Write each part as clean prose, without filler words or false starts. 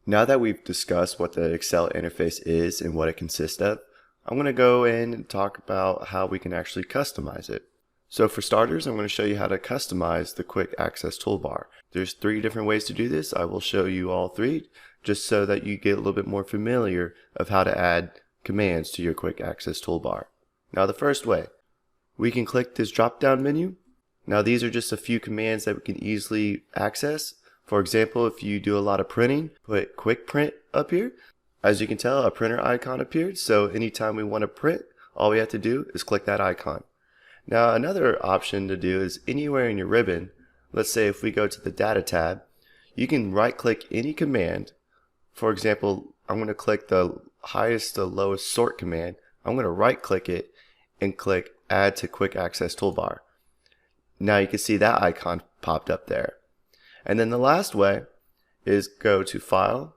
Now that we've discussed what the Excel interface is and what it consists of, I'm going to go in and talk about how we can actually customize it. So for starters, I'm going to show you how to customize the Quick Access Toolbar. There's 3 different ways to do this. I will show you all 3 just so that you get a little bit more familiar of how to add commands to your Quick Access Toolbar. Now the first way, we can click this drop down menu. Now these are just a few commands that we can easily access. For example, if you do a lot of printing, put Quick Print up here. As you can tell, a printer icon appeared, so anytime we want to print, all we have to do is click that icon. Now another option to do is anywhere in your ribbon, let's say if we go to the Data tab, you can right click any command. For example, I'm going to click the highest to lowest sort command. I'm going to right click it and click Add to Quick Access Toolbar. Now you can see that icon popped up there. And then the last way is go to File,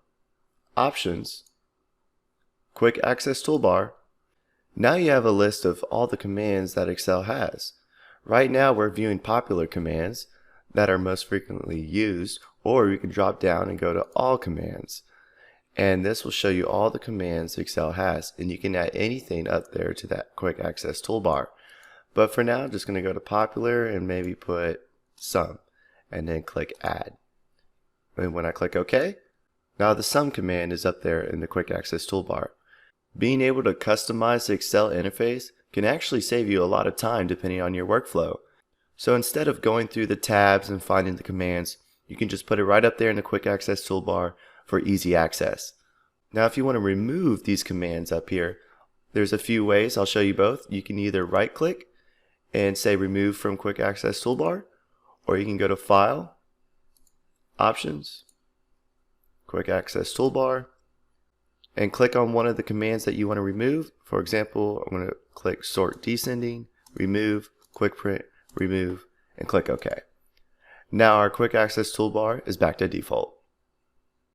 Options, Quick Access Toolbar. Now you have a list of all the commands that Excel has. Right now we're viewing popular commands that are most frequently used, or you can drop down and go to All Commands. And this will show you all the commands Excel has, and you can add anything up there to that Quick Access Toolbar. But for now, I'm just going to go to Popular and maybe put Sum, and then click Add. And when I click OK, now the Sum command is up there in the Quick Access Toolbar. Being able to customize the Excel interface can actually save you a lot of time depending on your workflow. So instead of going through the tabs and finding the commands, you can just put it right up there in the Quick Access Toolbar for easy access. Now if you want to remove these commands up here, there's a few ways. I'll show you both. You can either right click and say Remove from Quick Access Toolbar, or you can go to File, Options, Quick Access Toolbar, and click on one of the commands that you want to remove. For example, I'm going to click Sort Descending, Remove, Quick Print, Remove, and click OK. Now our Quick Access Toolbar is back to default.